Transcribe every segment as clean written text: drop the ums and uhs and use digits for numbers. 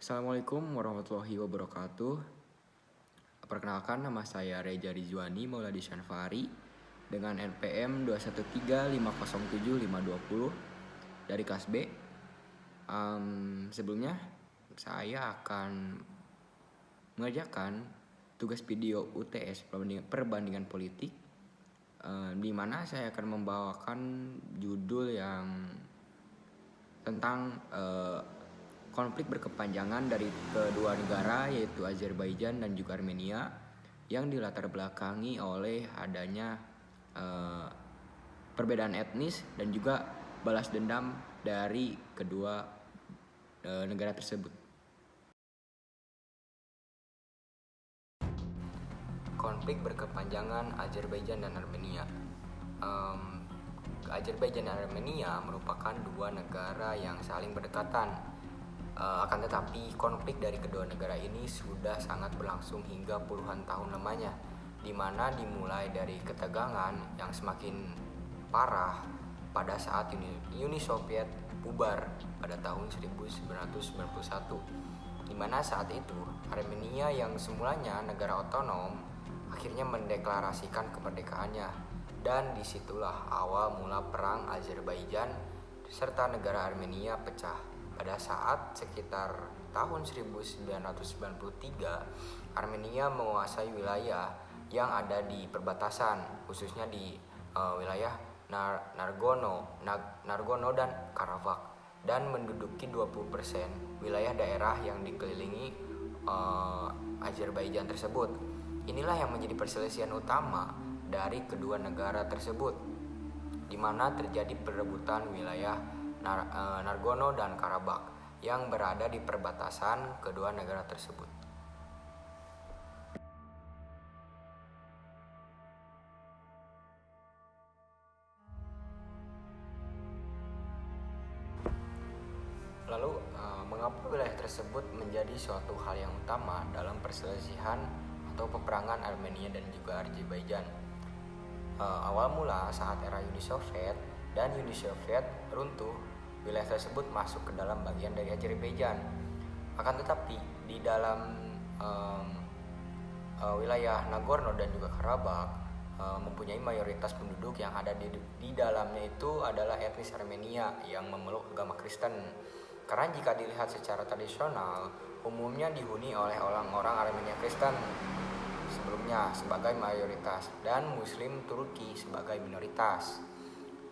Assalamualaikum warahmatullahi wabarakatuh. Perkenalkan, nama saya Reja Rizwani Mauladi Syanfari dengan NPM 213507520 dari kelas B. Sebelumnya saya akan mengerjakan tugas video UTS perbandingan politik, di mana saya akan membawakan judul yang tentang konflik berkepanjangan dari kedua negara, yaitu Azerbaijan dan juga Armenia, yang dilatar belakangi oleh adanya perbedaan etnis dan juga balas dendam dari kedua negara tersebut. Konflik berkepanjangan Azerbaijan dan Armenia. Azerbaijan dan Armenia merupakan dua negara yang saling berdekatan. Akan tetapi konflik dari kedua negara ini sudah sangat berlangsung hingga puluhan tahun lamanya, di mana dimulai dari ketegangan yang semakin parah pada saat Uni Soviet bubar pada tahun 1991, di mana saat itu Armenia yang semulanya negara otonom akhirnya mendeklarasikan kemerdekaannya, dan disitulah awal mula perang Azerbaijan serta negara Armenia pecah. Pada saat sekitar tahun 1993, Armenia menguasai wilayah yang ada di perbatasan, khususnya di wilayah Nagorno dan Karabakh, dan menduduki 20% wilayah daerah yang dikelilingi Azerbaijan tersebut. Inilah yang menjadi perselisihan utama dari kedua negara tersebut, di mana terjadi perebutan wilayah Nagorno dan Karabakh yang berada di perbatasan kedua negara tersebut. Lalu, mengapa wilayah tersebut menjadi suatu hal yang utama dalam perselisihan atau peperangan Armenia dan juga Azerbaijan? Awal mula saat era Uni Soviet dan Uni Soviet runtuh, wilayah tersebut masuk ke dalam bagian dari Azerbaijan. Akan tetapi di dalam wilayah Nagorno dan juga Karabakh mempunyai mayoritas penduduk yang ada di dalamnya itu adalah etnis Armenia yang memeluk agama Kristen. Karena jika dilihat secara tradisional, umumnya dihuni oleh orang-orang Armenia Kristen sebelumnya sebagai mayoritas dan Muslim Turki sebagai minoritas.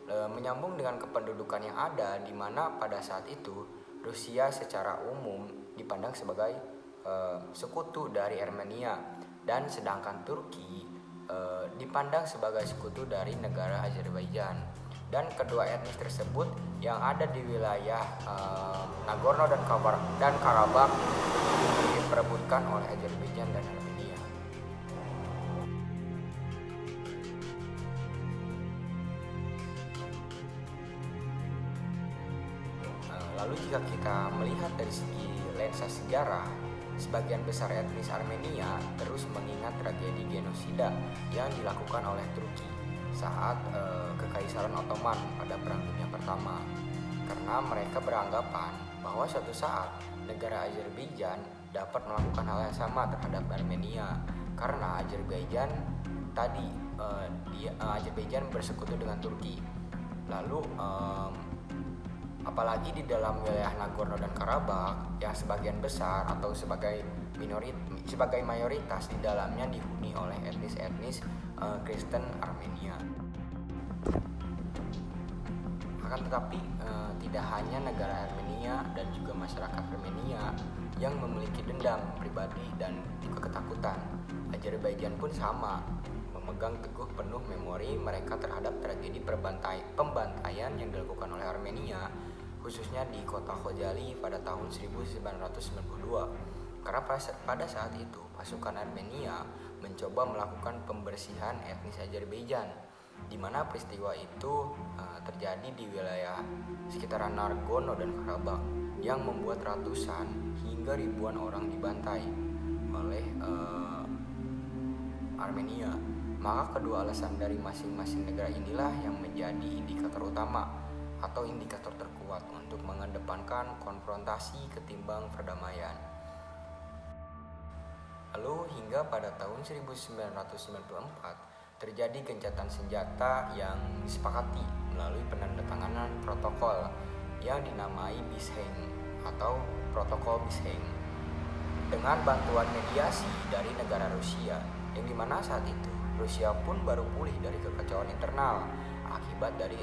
Menyambung dengan kependudukan yang ada, di mana pada saat itu Rusia secara umum dipandang sebagai sekutu dari Armenia, dan sedangkan Turki dipandang sebagai sekutu dari negara Azerbaijan. Dan kedua etnis tersebut yang ada di wilayah Nagorno dan Karabakh diperebutkan oleh Azerbaijan dan Armenia. Lalu jika kita melihat dari segi lensa sejarah, sebagian besar etnis Armenia terus mengingat tragedi genosida yang dilakukan oleh Turki saat Kekaisaran Ottoman pada Perang Dunia Pertama, karena mereka beranggapan bahwa suatu saat negara Azerbaijan dapat melakukan hal yang sama terhadap Armenia, karena Azerbaijan Azerbaijan bersekutu dengan Turki. Lalu apalagi di dalam wilayah Nagorno dan Karabakh yang sebagian besar atau sebagai mayoritas di dalamnya dihuni oleh etnis Kristen Armenia. Akan tetapi tidak hanya negara Armenia dan juga masyarakat Armenia yang memiliki dendam pribadi dan juga ketakutan. Azerbaijan pun sama, memegang teguh penuh memori mereka terhadap tragedi pembantaian yang dilakukan oleh Armenia, khususnya di kota Khojaly pada tahun 1992. Karena pada saat itu pasukan Armenia mencoba melakukan pembersihan etnis Azerbaijan, di mana peristiwa itu terjadi di wilayah sekitaran Nagorno dan Karabakh yang membuat ratusan hingga ribuan orang dibantai oleh Armenia. Maka kedua alasan dari masing-masing negara inilah yang menjadi indikator utama atau indikator terkuat untuk mengedepankan konfrontasi ketimbang perdamaian. Lalu hingga pada tahun 1994 terjadi gencatan senjata yang disepakati melalui penandatanganan protokol yang dinamai Bismarck atau Protokol Bismarck dengan bantuan mediasi dari negara Rusia, yang dimana saat itu Rusia pun baru pulih dari kekacauan internal akibat dari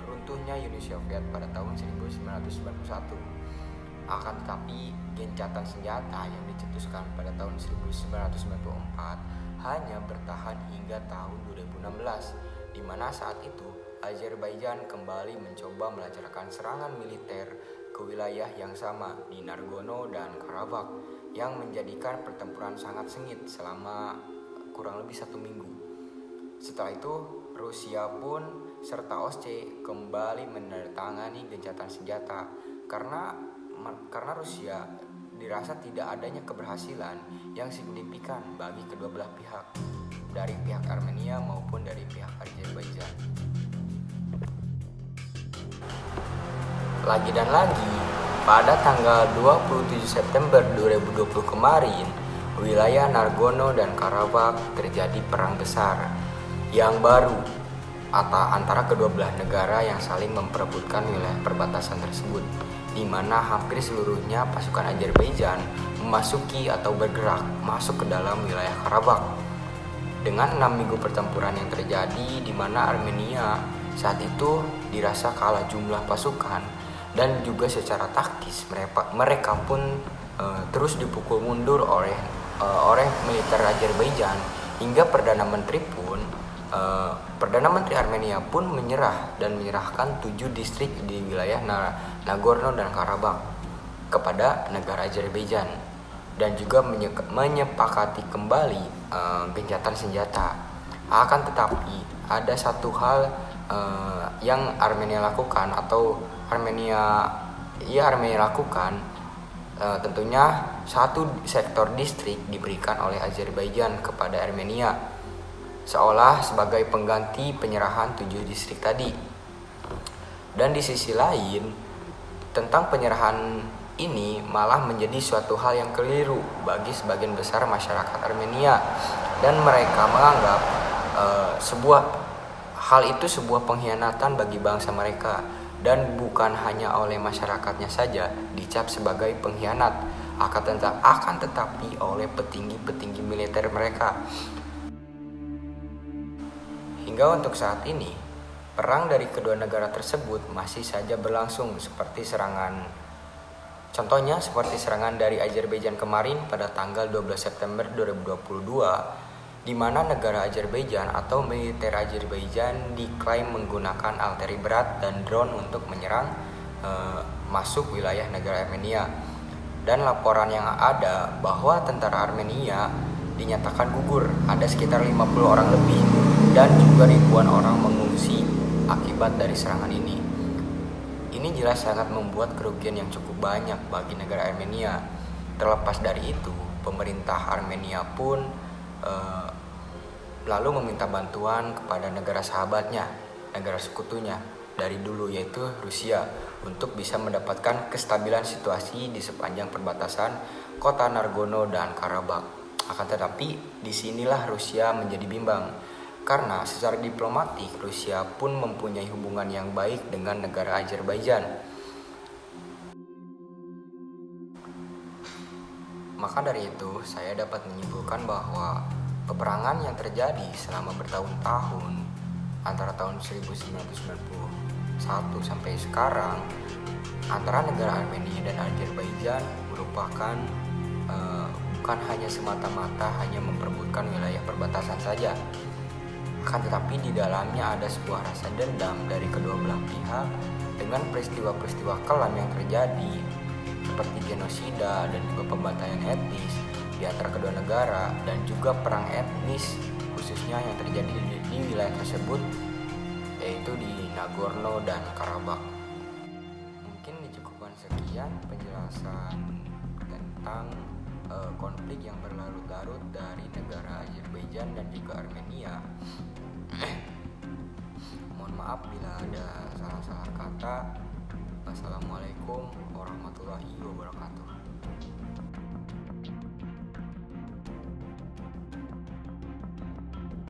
runtuhnya Uni Soviet pada tahun 1991. Akan tetapi gencatan senjata yang dicetuskan pada tahun 1994 hanya bertahan hingga tahun 2016, di mana saat itu Azerbaijan kembali mencoba melancarkan serangan militer ke wilayah yang sama di Nagorno dan Karabakh yang menjadikan pertempuran sangat sengit selama kurang lebih 1 minggu. Setelah itu Rusia pun serta OSCE kembali menandatangani gencatan senjata karena Rusia dirasa tidak adanya keberhasilan yang signifikan bagi kedua belah pihak, dari pihak Armenia maupun dari pihak Azerbaijan. Lagi dan lagi, pada tanggal 27 September 2020 kemarin, wilayah Nagorno dan Karabakh terjadi perang besar yang baru antara kedua belah negara yang saling memperebutkan wilayah perbatasan tersebut, di mana hampir seluruhnya pasukan Azerbaijan memasuki atau bergerak masuk ke dalam wilayah Karabakh. Dengan 6 minggu pertempuran yang terjadi, di mana Armenia saat itu dirasa kalah jumlah pasukan dan juga secara taktis mereka pun terus dipukul mundur oleh militer Azerbaijan, hingga Perdana Menteri Armenia pun menyerah dan menyerahkan 7 distrik di wilayah Nagorno dan Karabakh kepada negara Azerbaijan, dan juga menyepakati kembali gencatan senjata. Akan tetapi ada satu hal yang Armenia lakukan, tentunya satu sektor distrik diberikan oleh Azerbaijan kepada Armenia, seolah sebagai pengganti penyerahan 7 distrik tadi. Dan di sisi lain, tentang penyerahan ini malah menjadi suatu hal yang keliru bagi sebagian besar masyarakat Armenia, dan mereka menganggap sebuah pengkhianatan bagi bangsa mereka, dan bukan hanya oleh masyarakatnya saja dicap sebagai pengkhianat, akan tetapi oleh petinggi-petinggi militer mereka. Hingga untuk saat ini, perang dari kedua negara tersebut masih saja berlangsung, contohnya seperti serangan dari Azerbaijan kemarin pada tanggal 12 September 2022, di mana negara Azerbaijan atau militer Azerbaijan diklaim menggunakan arteri berat dan drone untuk menyerang masuk wilayah negara Armenia. Dan laporan yang ada bahwa tentara Armenia dinyatakan gugur, ada sekitar 50 orang lebih, dan juga ribuan orang mengungsi akibat dari serangan ini. Ini jelas sangat membuat kerugian yang cukup banyak bagi negara Armenia. Terlepas dari itu, pemerintah Armenia pun lalu meminta bantuan kepada negara sahabatnya, negara sekutunya dari dulu, yaitu Rusia, untuk bisa mendapatkan kestabilan situasi di sepanjang perbatasan kota Nagorno dan Karabakh. Akan tetapi disinilah Rusia menjadi bimbang, karena secara diplomatik Rusia pun mempunyai hubungan yang baik dengan negara Azerbaijan. Maka dari itu, saya dapat menyimpulkan bahwa peperangan yang terjadi selama bertahun-tahun antara tahun 1991 sampai sekarang antara negara Armenia dan Azerbaijan merupakan bukan hanya semata-mata hanya memperebutkan wilayah perbatasan saja, akan tetapi di dalamnya ada sebuah rasa dendam dari kedua belah pihak dengan peristiwa-peristiwa kelam yang terjadi seperti genosida dan juga pembantaian etnis di antara kedua negara, dan juga perang etnis khususnya yang terjadi di wilayah tersebut, yaitu di Nagorno dan Karabakh. Mungkin dicukupkan sekian penjelasan tentang konflik yang berlarut-larut dari negara Azerbaijan dan juga Armenia. Mohon maaf bila ada salah-salah kata. Wassalamualaikum warahmatullahi wabarakatuh.